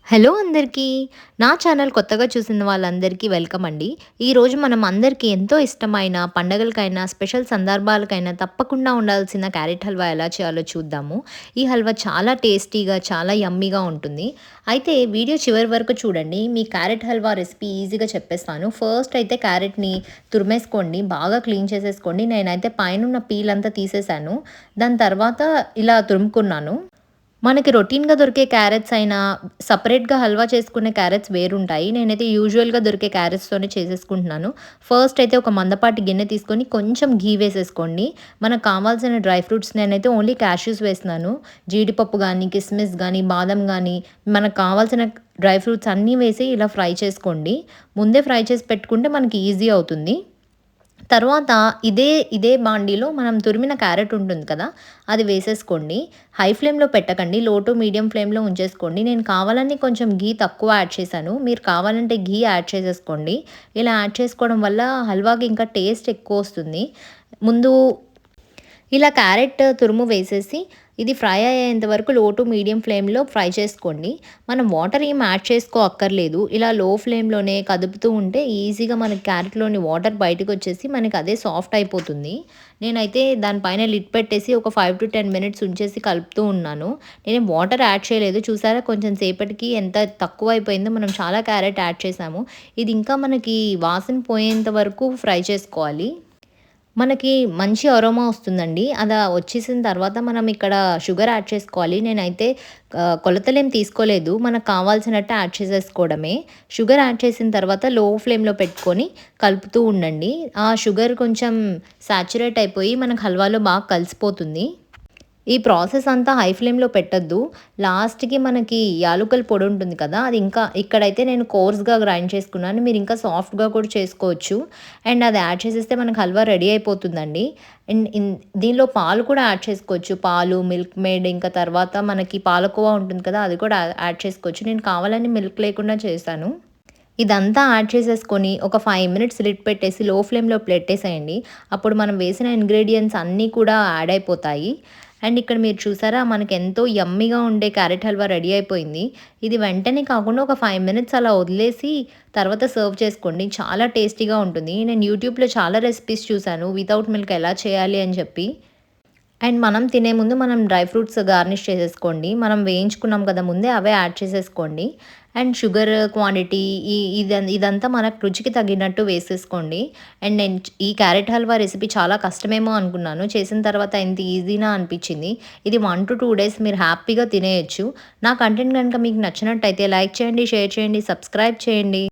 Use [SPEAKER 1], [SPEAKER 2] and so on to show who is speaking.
[SPEAKER 1] Hello అందరికీ. నా channel కొత్తగా చూసిన వాళ్ళందరికీ వెల్కమ్ అండి. ఈరోజు మనం అందరికీ ఎంతో ఇష్టమైన పండగలకైనా, స్పెషల్ సందర్భాలకైనా తప్పకుండా ఉండాల్సిన క్యారెట్ హల్వా ఎలా చేయాలో చూద్దాము. ఈ హల్వా చాలా టేస్టీగా, చాలా యమ్మీగా ఉంటుంది. అయితే వీడియో చివరి వరకు చూడండి. మీ క్యారెట్ హల్వా రెసిపీ ఈజీగా చెప్పేస్తాను. ఫస్ట్ అయితే క్యారెట్‌ని తురిమేసుకోండి. బాగా క్లీన్ చేసేసుకోండి. నేనైతే పైనున్న పీల్ అంతా తీసేసాను. దాని తర్వాత ఇలా తురుముకున్నాను. మనకి రొటీన్‌గా దొరికే క్యారెట్స్ అయినా, సెపరేట్‌గా హల్వా చేసుకునే క్యారెట్స్ వేరుంటాయి. నేనైతే యూజువల్‌గా దొరికే క్యారెట్స్‌తోనే చేసేసుకుంటున్నాను. ఫస్ట్ అయితే ఒక మందపాటి గిన్నె తీసుకొని కొంచెం ఘీ వేసేసుకోండి. మనకు కావాల్సిన డ్రై ఫ్రూట్స్ నేనైతే ఓన్లీ కాష్యూస్ వేస్తున్నాను. జీడిపప్పు గానీ, కిస్మిస్ గానీ, బాదం గానీ, మనకు కావాల్సిన డ్రై ఫ్రూట్స్ అన్నీ వేసి ఇలా ఫ్రై చేసుకోండి. ముందే ఫ్రై చేసి పెట్టుకుంటే మనకి ఈజీ అవుతుంది. తర్వాత ఇదే బాండీలో మనం తురిమిన క్యారెట్ ఉంటుంది కదా! అది వేసేసుకోండి. హై ఫ్లేమ్‌లో పెట్టకండి. లో టు మీడియం ఫ్లేమ్‌లో ఉంచేసుకోండి. నేను కావాలని కొంచెం ఘీ తక్కువ యాడ్ చేశాను. మీరు కావాలంటే ఘీ యాడ్ చేసేసుకోండి. ఇలా యాడ్ చేసుకోవడం వల్ల హల్వాకి ఇంకా టేస్ట్ ఎక్కువొస్తుంది. ముందు ఇలా క్యారెట్ తురుము వేసేసి ఇది ఫ్రై అయ్యేంత వరకు లో టు మీడియం ఫ్లేమ్‌లో ఫ్రై చేసుకోండి. మనం వాటర్ ఏం యాడ్ చేసుకోక్కర్లేదు. ఇలా లో ఫ్లేమ్‌లోనే కదుపుతూ ఉంటే ఈజీగా మనకి క్యారెట్‌లోని వాటర్ బయటకొచ్చేసి మనకి అదే సాఫ్ట్ అయిపోతుంది. నేనైతే దానిపైన లిడ్ పెట్టేసి ఒక 5-10 మినిట్స్ ఉంచేసి కలుపుతూ ఉన్నాను. నేనేం వాటర్ యాడ్ చేయలేదు. చూసారా కొంచెం సేపటికి ఎంత తక్కువైపోయిందో, మనం చాలా క్యారెట్ యాడ్ చేసాము. ఇది ఇంకా మనకి వాసన పోయేంత వరకు ఫ్రై చేసుకోవాలి. మనకి మంచి అరోమా వస్తుందండి. అలా వచ్చేసిన తర్వాత మనం ఇక్కడ షుగర్ యాడ్ చేసుకోవాలి. నేనైతే కొలతలేం తీసుకోలేదు. మనకు కావాల్సినట్టు యాడ్ చేసేసుకోవడమే. షుగర్ యాడ్ చేసిన తర్వాత లో ఫ్లేమ్‌లో పెట్టుకొని కలుపుతూ ఉండండి. ఆ షుగర్ కొంచెం సాచురేట్ అయిపోయి మనకు హల్వాలో బాగా కలిసిపోతుంది. ఈ ప్రాసెస్ అంతా హై ఫ్లేమ్‌లో పెట్టొద్దు. లాస్ట్‌కి మనకి యాలుకల పొడి ఉంటుంది కదా! అది ఇంకా ఇక్కడైతే నేను కోర్స్‌గా గ్రైండ్ చేసుకున్నాను. మీరు ఇంకా సాఫ్ట్‌గా కూడా చేసుకోవచ్చు. అండ్ అది యాడ్ చేసేస్తే మనకు హల్వా రెడీ అయిపోతుందండి. అండ్ దీనిలో పాలు కూడా యాడ్ చేసుకోవచ్చు. పాలు, మిల్క్ మేడ్ ఇంకా తర్వాత మనకి పాలకోవా ఉంటుంది కదా! అది కూడా యాడ్ చేసుకోవచ్చు. నేను కావాలని మిల్క్ లేకుండా చేశాను. ఇదంతా యాడ్ చేసేసుకొని ఒక 5 మినిట్స్ లిడ్ పెట్టేసి లో ఫ్లేమ్‌లో పెట్టేసేయండి. అప్పుడు మనం వేసిన ఇంగ్రీడియెంట్స్ అన్నీ కూడా యాడ్ అయిపోతాయి. అండ్ ఇక్కడ మీరు చూసారా మనకెంతో యమ్మీగా ఉండే క్యారెట్ హల్వా రెడీ అయిపోయింది. ఇది వెంటనే కాకుండా ఒక 5 మినిట్స్ అలా వదిలేసి తర్వాత సర్వ్ చేసుకోండి. చాలా టేస్టీగా ఉంటుంది. నేను యూట్యూబ్‌లో చాలా రెసిపీస్ చూసాను వితౌట్ మిల్క్ ఎలా చేయాలి అని చెప్పి. అండ్ మనం తినే ముందు మనం డ్రై ఫ్రూట్స్ గార్నిష్ చేసేసుకోండి. మనం వేయించుకున్నాం కదా ముందే అవే యాడ్ చేసేసుకోండి. అండ్ షుగర్ క్వాంటిటీ ఇదంతా మనకు రుచికి తగినట్టు వేసేసుకోండి. అండ్ నేను ఈ క్యారెట్ హల్వా రెసిపీ చాలా కష్టమేమో అనుకున్నాను. చేసిన తర్వాత ఇంత ఈజీనా అనిపించింది. ఇది 1-2 డేస్ మీరు హ్యాపీగా తినేయొచ్చు. నా కంటెంట్ గనుక మీకు నచ్చినట్టయితే లైక్ చేయండి, షేర్ చేయండి, సబ్స్క్రైబ్ చేయండి.